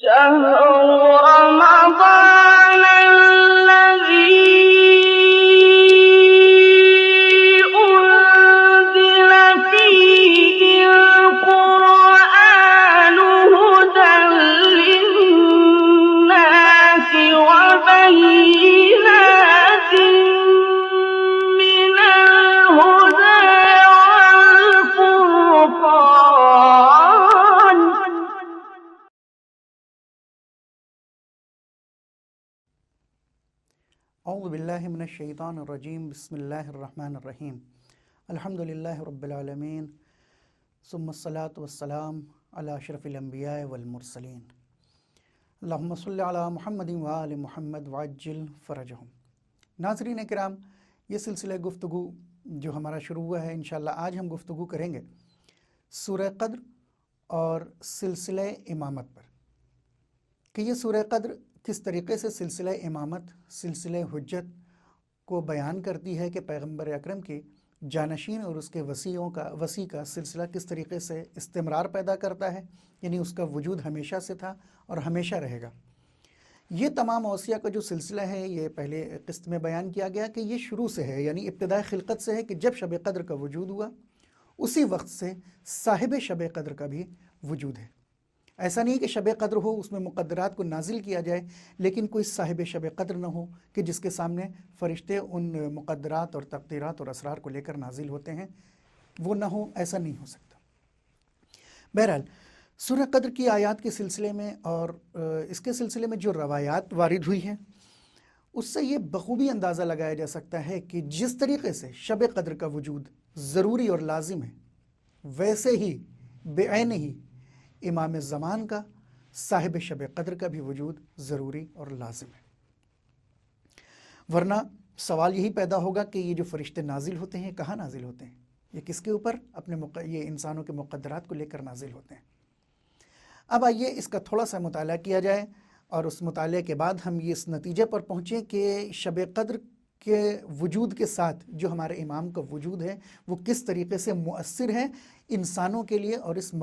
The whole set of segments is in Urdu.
شهر رمضان الذي أنزل فيه القرآن هدى للناس وبينات من الهدى والفرقان. اعوذ باللہ من الشیطان الرجیم. بسم اللہ الرحمن الرحیم. الحمد للہ رب العالمین ثم الصلاۃ والسلام علی اشرف الانبیاء والمرسلین. اللہم صلی علی محمد وآل محمد وعجل فرجہم. ناظرین کرام، یہ سلسلہ گفتگو جو ہمارا شروع ہوا ہے، انشاءاللہ آج ہم گفتگو کریں گے سورہ قدر اور سلسلہ امامت پر، کہ یہ سورہ قدر کس طریقے سے سلسلہ امامت، سلسلہ حجت کو بیان کرتی ہے کہ پیغمبر اکرم کی جانشین اور اس کے وسیع کا سلسلہ کس طریقے سے استمرار پیدا کرتا ہے، یعنی اس کا وجود ہمیشہ سے تھا اور ہمیشہ رہے گا. یہ تمام اوصیہ کا جو سلسلہ ہے، یہ پہلے قسط میں بیان کیا گیا کہ یہ شروع سے ہے، یعنی ابتدائے خلقت سے ہے، کہ جب شب قدر کا وجود ہوا اسی وقت سے صاحب شب قدر کا بھی وجود ہے. ایسا نہیں کہ شب قدر ہو اس میں مقدرات کو نازل کیا جائے لیکن کوئی صاحب شب قدر نہ ہو کہ جس کے سامنے فرشتے ان مقدرات اور تقدیرات اور اسرار کو لے کر نازل ہوتے ہیں، وہ نہ ہو، ایسا نہیں ہو سکتا. بہرحال سورہ قدر کی آیات کے سلسلے میں اور اس کے سلسلے میں جو روایات وارد ہوئی ہیں، اس سے یہ بخوبی اندازہ لگایا جا سکتا ہے کہ جس طریقے سے شب قدر کا وجود ضروری اور لازم ہے، ویسے ہی بعین ہی امام زمان کا، صاحب شب قدر کا بھی وجود ضروری اور لازم ہے. ورنہ سوال یہی پیدا ہوگا کہ یہ جو فرشتے نازل ہوتے ہیں کہاں نازل ہوتے ہیں؟ یہ کس کے اوپر؟ یہ انسانوں کے مقدرات کو لے کر نازل ہوتے ہیں. اب آئیے اس کا تھوڑا سا مطالعہ کیا جائے اور اس مطالعے کے بعد ہم یہ اس نتیجے پر پہنچیں کہ شب قدر کے وجود کے ساتھ جو ہمارے امام کا وجود ہے وہ کس طریقے سے مؤثر ہے انسانوں کے لیے اور اس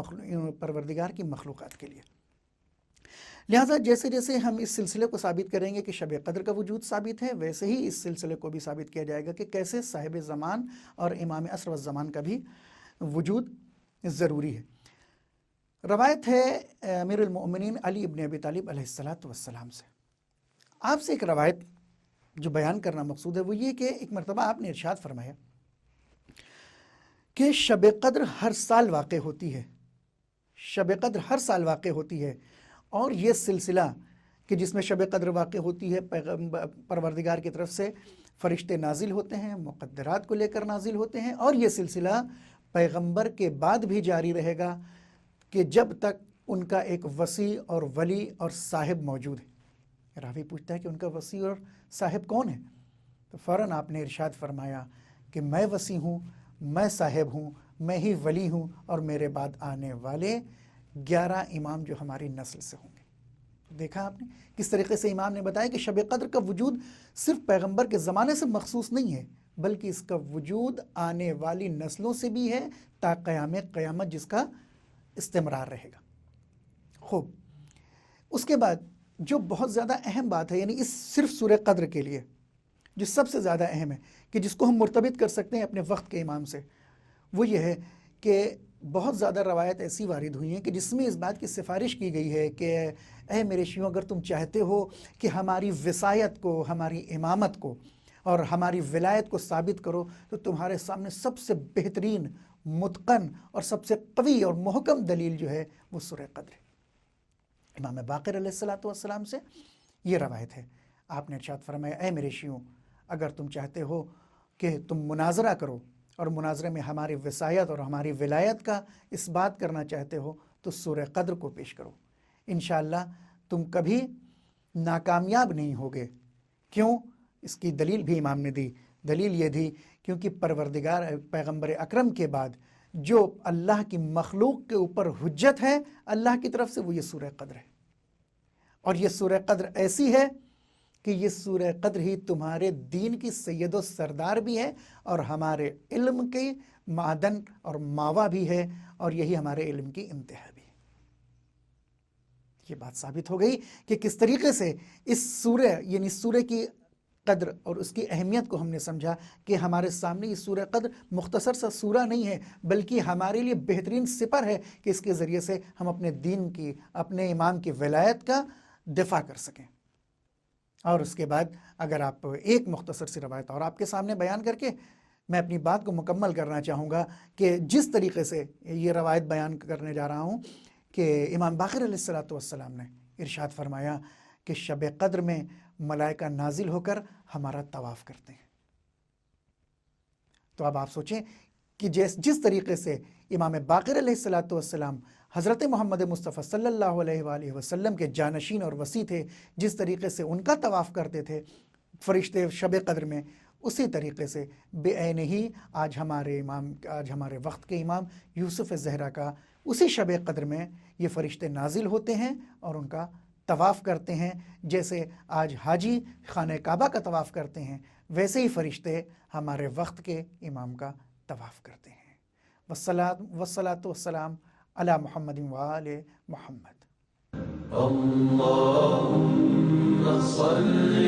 پروردگار کی مخلوقات کے لیے. لہٰذا جیسے جیسے ہم اس سلسلے کو ثابت کریں گے کہ شب قدر کا وجود ثابت ہے، ویسے ہی اس سلسلے کو بھی ثابت کیا جائے گا کہ کیسے صاحب زمان اور امام عصر والزمان کا بھی وجود ضروری ہے. روایت ہے امیر المؤمنین علی ابن ابی طالب علیہ السلام سے. آپ سے ایک روایت جو بیان کرنا مقصود ہے وہ یہ کہ ایک مرتبہ آپ نے ارشاد فرمایا کہ شب قدر ہر سال واقع ہوتی ہے، شب قدر ہر سال واقع ہوتی ہے، اور یہ سلسلہ کہ جس میں شب قدر واقع ہوتی ہے پروردگار کی طرف سے فرشتے نازل ہوتے ہیں، مقدرات کو لے کر نازل ہوتے ہیں، اور یہ سلسلہ پیغمبر کے بعد بھی جاری رہے گا کہ جب تک ان کا ایک وصی اور ولی اور صاحب موجود ہے. راوی پوچھتا ہے کہ ان کا وصی اور صاحب کون ہے؟ تو فوراً آپ نے ارشاد فرمایا کہ میں وصی ہوں، میں صاحب ہوں، میں ہی ولی ہوں، اور میرے بعد آنے والے 11 امام جو ہماری نسل سے ہوں گے. دیکھا آپ نے کس طریقے سے امام نے بتایا کہ شب قدر کا وجود صرف پیغمبر کے زمانے سے مخصوص نہیں ہے بلکہ اس کا وجود آنے والی نسلوں سے بھی ہے تا قیام قیامت جس کا استمرار رہے گا. خوب، اس کے بعد جو بہت زیادہ اہم بات ہے، یعنی اس صرف سورہ قدر کے لیے جو سب سے زیادہ اہم ہے کہ جس کو ہم مرتبط کر سکتے ہیں اپنے وقت کے امام سے، وہ یہ ہے کہ بہت زیادہ روایت ایسی وارد ہوئی ہیں کہ جس میں اس بات کی سفارش کی گئی ہے کہ اے میرے شیعوں، اگر تم چاہتے ہو کہ ہماری وصایت کو، ہماری امامت کو اور ہماری ولایت کو ثابت کرو تو تمہارے سامنے سب سے بہترین، متقن اور سب سے قوی اور محکم دلیل جو ہے وہ سورہ قدر ہے. امام باقر علیہ السلام سے یہ روایت ہے. آپ نے ارشاد فرمایا اے میرے شیعوں، اگر تم چاہتے ہو کہ تم مناظرہ کرو اور مناظرے میں ہماری وصایت اور ہماری ولایت کا اس بات کرنا چاہتے ہو تو سورہ قدر کو پیش کرو. انشاءاللہ تم کبھی ناکامیاب نہیں ہوگے. کیوں؟ اس کی دلیل بھی امام نے دی. دلیل یہ دی کیونکہ پروردگار پیغمبر اکرم کے بعد جو اللہ کی مخلوق کے اوپر حجت ہے اللہ کی طرف سے، وہ یہ سورہ قدر ہے. اور یہ سورہ قدر ایسی ہے کہ یہ سورہ قدر ہی تمہارے دین کی سید و سردار بھی ہے اور ہمارے علم کی معدن اور ماوا بھی ہے، اور یہی ہمارے علم کی انتہا بھی ہے. یہ بات ثابت ہو گئی کہ کس طریقے سے اس سورہ یعنی سورہ کی قدر اور اس کی اہمیت کو ہم نے سمجھا کہ ہمارے سامنے یہ سورہ قدر مختصر سا سورہ نہیں ہے، بلکہ ہمارے لیے بہترین سپر ہے کہ اس کے ذریعے سے ہم اپنے دین کی، اپنے امام کی ولایت کا دفاع کر سکیں۔ اور اس کے بعد اگر آپ ایک مختصر سی روایت اور آپ کے سامنے بیان کر کے میں اپنی بات کو مکمل کرنا چاہوں گا کہ جس طریقے سے یہ روایت بیان کرنے جا رہا ہوں کہ امام باقر علیہ السلام نے ارشاد فرمایا کہ شب قدر میں ملائکہ نازل ہو کر ہمارا طواف کرتے ہیں۔ تو اب آپ سوچیں کہ جس طریقے سے امام باقر علیہ السلام حضرت محمد مصطفیٰ صلی اللہ علیہ وآلہ وسلم کے جانشین اور وصی تھے، جس طریقے سے ان کا طواف کرتے تھے فرشتے شب قدر میں، اسی طریقے سے بے عین ہی آج ہمارے وقت کے امام یوسف زہرا کا اسی شب قدر میں یہ فرشتے نازل ہوتے ہیں اور ان کا طواف کرتے ہیں۔ جیسے آج حاجی خانہ کعبہ کا طواف کرتے ہیں، ویسے ہی فرشتے ہمارے وقت کے امام کا طواف کرتے ہیں۔ والصلاۃ والسلام علی محمد وآل محمد۔ اللهم صل